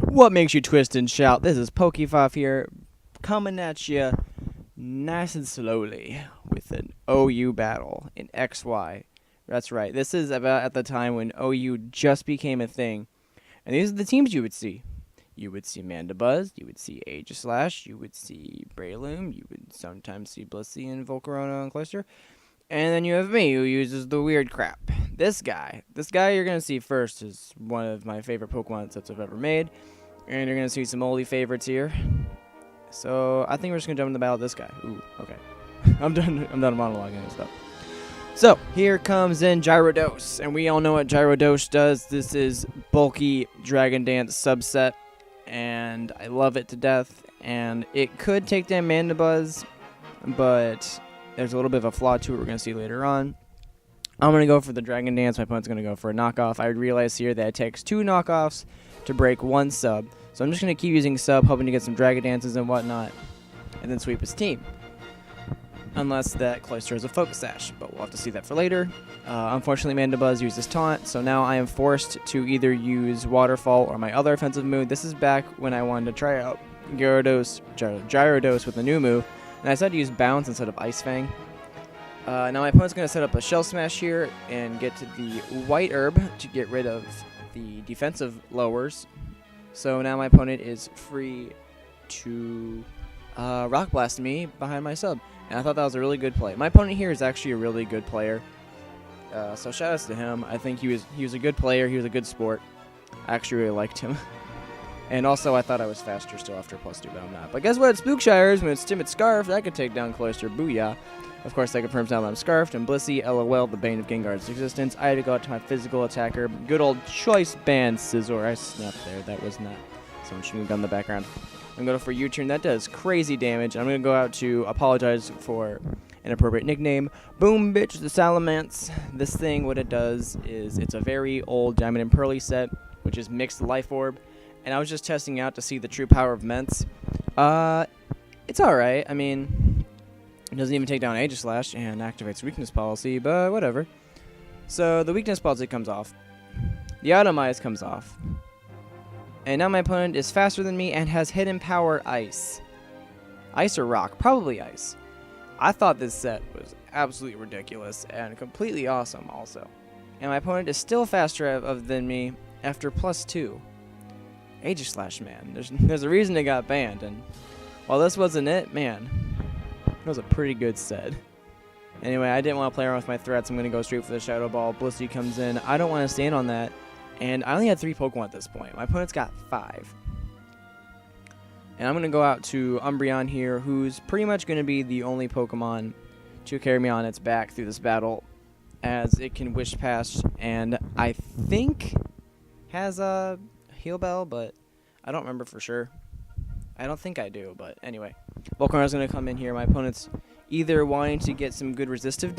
What makes you twist and shout? This is Pokefoff here, coming at you nice and slowly with an OU battle in XY. That's right, this is about at the time when OU just became a thing. And these are the teams you would see. You would see Mandibuzz, you would see Aegislash, you would see Breloom, you would sometimes see Blissey and Volcarona and Cloyster. And then you have me, who uses the weird crap. This guy you're going to see first is one of my favorite Pokemon sets I've ever made. And you're going to see some oldie favorites here. So I think we're just going to jump in the battle with this guy. Ooh, okay. I'm done monologuing and stuff. So here comes in Gyarados. And we all know what Gyarados does. This is bulky Dragon Dance subset. And I love it to death. And it could take down Mandibuzz, but there's a little bit of a flaw to it we're going to see later on. I'm going to go for the Dragon Dance. My opponent's going to go for a knockoff. I realize here that it takes 2 knockoffs to break 1 sub. So I'm just going to keep using sub, hoping to get some Dragon Dances and whatnot, and then sweep his team. Unless that Cloyster has a Focus Sash, but we'll have to see that for later. Unfortunately, Mandibuzz uses Taunt, so now I am forced to either use Waterfall or my other offensive move. This is back when I wanted to try out Gyarados with a new move, and I decided to use Bounce instead of Ice Fang. Now my opponent's going to set up a Shell Smash here and get to the White Herb to get rid of the defensive lowers. So now my opponent is free to Rock Blast me behind my sub. And I thought that was a really good play. My opponent here is actually a really good player. So shout outs to him. I think he was a good player. He was a good sport. I actually really liked him. And also I thought I was faster still after +2, but I'm not. But guess what? Spookshires, when it's Timid Scarf, that could take down Cloyster. Booyah. Of course, that confirms now that I'm Scarfed, and Blissey, LOL, the bane of Gengar's existence. I had to go out to my physical attacker. Good old choice band Scizor. I snapped there. That was not someone shooting a gun in the background. I'm going to go for U-turn. That does crazy damage. I'm going to go out to apologize for an appropriate nickname. Boom, bitch, the Salamence. This thing, what it does is it's a very old Diamond and Pearly set, which is mixed Life Orb. And I was just testing out to see the true power of Ments. It's alright. I mean, it doesn't even take down Aegislash and activates weakness policy, but whatever. So the weakness policy comes off. The Automize comes off. And now my opponent is faster than me and has hidden power Ice. Ice or Rock? Probably Ice. I thought this set was absolutely ridiculous and completely awesome also. And my opponent is still faster than me after +2. Aegislash, man. There's a reason it got banned, and while this wasn't it, man, it was a pretty good set. Anyway, I didn't want to play around with my threats. I'm going to go straight for the Shadow Ball. Blissey comes in. I don't want to stand on that, and I only had 3 Pokemon at this point. My opponent's got 5. And I'm going to go out to Umbreon here, who's pretty much going to be the only Pokemon to carry me on its back through this battle, as it can Wish Past, and I think has a Heal Bell, but I don't remember for sure. I don't think I do, but anyway. Volcarona's going to come in here. My opponent's either wanting to get some good resisted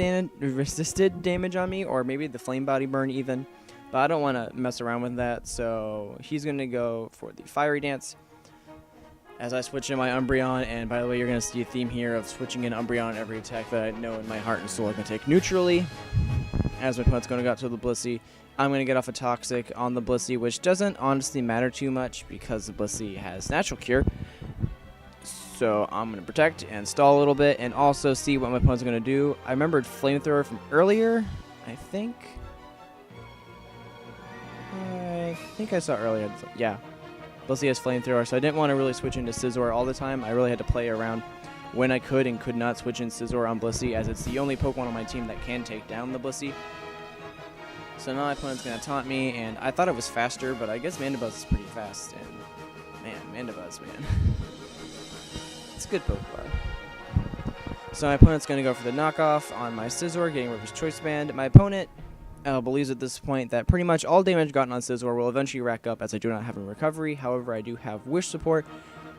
damage on me, or maybe the Flame Body Burn even. But I don't want to mess around with that, so he's going to go for the Fiery Dance as I switch in my Umbreon. And by the way, you're going to see a theme here of switching in Umbreon every attack that I know in my heart and soul I can take neutrally. As my opponent's going to go out to the Blissey. I'm going to get off a Toxic on the Blissey, which doesn't honestly matter too much because the Blissey has Natural Cure. So I'm going to protect and stall a little bit and also see what my opponent's going to do. I remembered Flamethrower from earlier, I think. I saw earlier. Yeah, Blissey has Flamethrower, so I didn't want to really switch into Scizor all the time. I really had to play around when I could and could not switch in Scizor on Blissey, as it's the only Pokemon on my team that can take down the Blissey. So now my opponent's going to taunt me, and I thought it was faster, but I guess Mandibuzz is pretty fast. And man, Mandibuzz, man. It's a good Pokemon. So my opponent's going to go for the knockoff on my Scizor, getting rid of his Choice Band. My opponent believes at this point that pretty much all damage gotten on Scizor will eventually rack up, as I do not have a recovery. However, I do have Wish support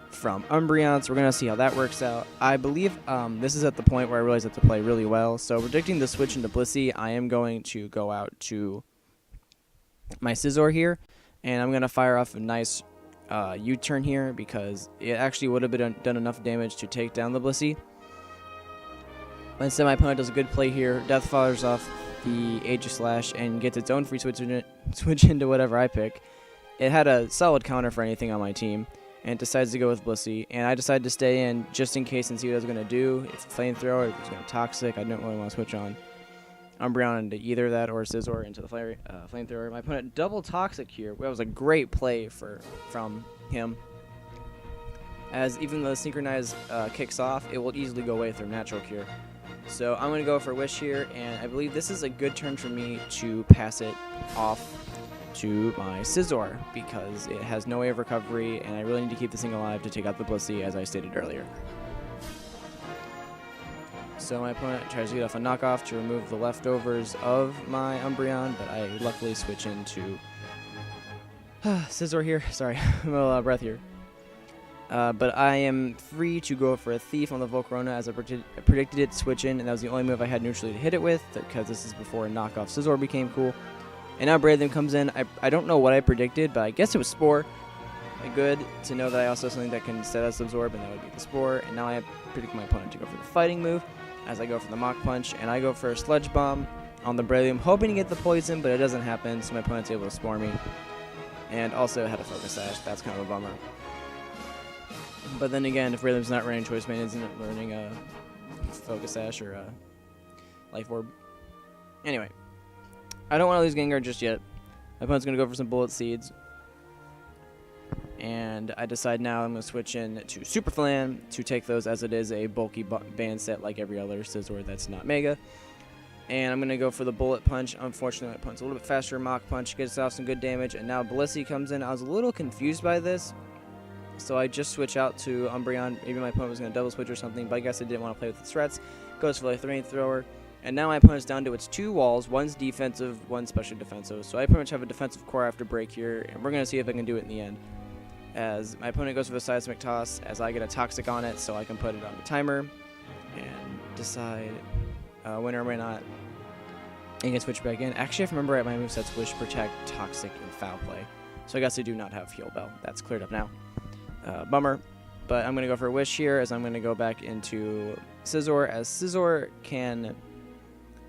from Umbreon, so we're going to see how that works out. I believe this is at the point where I realize I have to play really well. So predicting the switch into Blissey, I am going to go out to my Scizor here, and I'm going to fire off a nice U-turn here because it actually would have been done enough damage to take down the Blissey. But instead, my opponent does a good play here. Death fires off the Aegislash and gets its own free switch into whatever I pick. it had a solid counter for anything on my team, and it decides to go with Blissey, and I decided to stay in just in case and see what I was going to do. If Flamethrower, if it was going to Toxic, I didn't really want to switch on Umbreon into either that or Scizor into the Flamethrower. My opponent double Toxic here. That was a great play from him, as even though the Synchronized kicks off, it will easily go away through Natural Cure. So I'm going to go for Wish here, and I believe this is a good turn for me to pass it off to my Scizor, because it has no way of recovery, and I really need to keep this thing alive to take out the Blissey, as I stated earlier. So my opponent tries to get off a knockoff to remove the leftovers of my Umbreon, but I luckily switch into Scizor here. Sorry, I'm a lot of breath here. But I am free to go for a Thief on the Volcarona, as I predicted it to switch in, and that was the only move I had neutrally to hit it with, because this is before knockoff Scizor became cool. And now Breathium comes in. I don't know what I predicted, but I guess it was Spore. Good to know that I also have something that can set us Absorb, and that would be the Spore. And now I predict my opponent to go for the Fighting move, as I go for the Mach Punch, and I go for a Sludge Bomb on the Breathium, hoping to get the Poison, but it doesn't happen, so my opponent's able to Spore me. And also had a Focus Sash. That's kind of a bummer. But then again, if Breathium's not running Choice Band, isn't it learning a Focus Sash or a Life Orb? Anyway. I don't want to lose Gengar just yet. My opponent's going to go for some Bullet Seeds. And I decide now I'm going to switch in to Super Flan to take those, as it is a bulky band set like every other Scizor that's not Mega. And I'm going to go for the Bullet Punch. Unfortunately, my opponent's a little bit faster. Mach Punch gets off some good damage. And now Blissey comes in. I was a little confused by this, so I just switch out to Umbreon. Maybe my opponent was going to double switch or something, but I guess I didn't want to play with the threats. Goes for the Flamethrower. And now my opponent's down to its 2 walls. One's defensive, one's special defensive. So I pretty much have a defensive core after break here, and we're going to see if I can do it in the end. As my opponent goes for the Seismic Toss, as I get a Toxic on it, so I can put it on the timer and decide when or when not and can switch back in. Actually, if I remember right, my moveset's Wish, Protect, Toxic, and Foul Play. So I guess I do not have Heal Bell. That's cleared up now. Bummer. But I'm going to go for a Wish here, as I'm going to go back into Scizor, as Scizor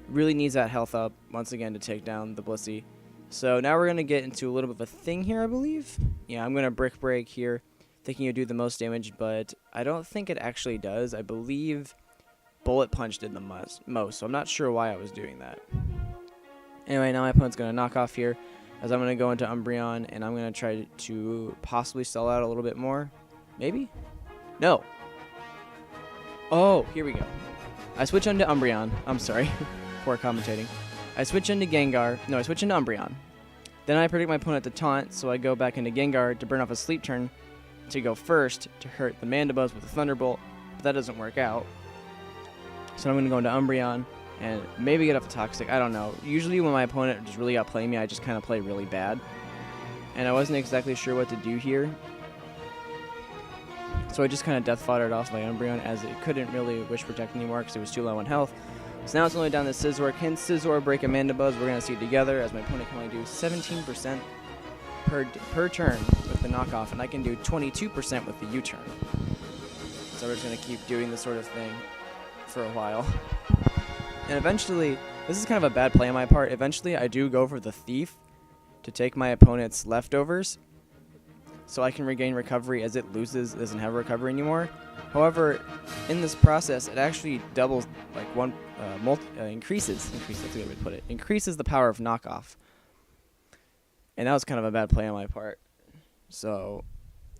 really needs that health up once again to take down the Blissey. So now we're going to get into a little bit of a thing here, I believe. Yeah, I'm going to Brick Break here, thinking it would do the most damage, but I don't think it actually does. I believe Bullet Punch did the most, so I'm not sure why I was doing that. Anyway, now my opponent's going to knock off here, as I'm going to go into Umbreon, and I'm going to try to possibly stall out a little bit more. Maybe? No. Oh, here we go. I switch into Umbreon. I'm sorry. Poor commentating. I switch into Gengar. No, I switch into Umbreon. Then I predict my opponent to taunt, so I go back into Gengar to burn off a Sleep Turn to go first to hurt the Mandibuzz with a Thunderbolt, but that doesn't work out. So I'm going to go into Umbreon and maybe get off a Toxic. I don't know. Usually when my opponent just really outplay me, I just kind of play really bad. And I wasn't exactly sure what to do here. So I just kind of death foddered off my Umbreon, as it couldn't really Wish Protect anymore because it was too low in health. So now it's only down to Scizor. Can Scizor break a Mandibuzz? We're going to see it together, as my opponent can only do 17% per turn with the knockoff, and I can do 22% with the U-turn. So we're just going to keep doing this sort of thing for a while. And eventually, this is kind of a bad play on my part, eventually I do go for the Thief to take my opponent's leftovers, so I can regain recovery, as it doesn't have recovery anymore. However, in this process, it actually doubles, like increases, that's a good way to put it, increases the power of knockoff. And that was kind of a bad play on my part. So,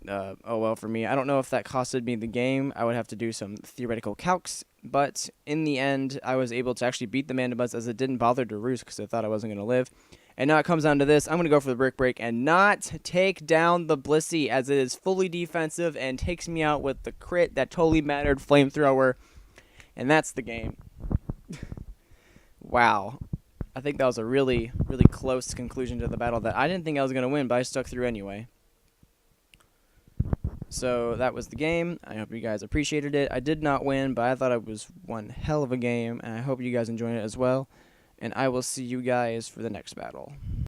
oh well for me. I don't know if that costed me the game. I would have to do some theoretical calcs. But in the end, I was able to actually beat the Mandibuzz, as it didn't bother to roost because I thought I wasn't going to live. And now it comes down to this. I'm going to go for the Brick Break and not take down the Blissey, as it is fully defensive and takes me out with the crit that totally mattered, Flamethrower. And that's the game. Wow. I think that was a really, really close conclusion to the battle that I didn't think I was going to win, but I stuck through anyway. So that was the game. I hope you guys appreciated it. I did not win, but I thought it was one hell of a game, and I hope you guys enjoyed it as well. And I will see you guys for the next battle.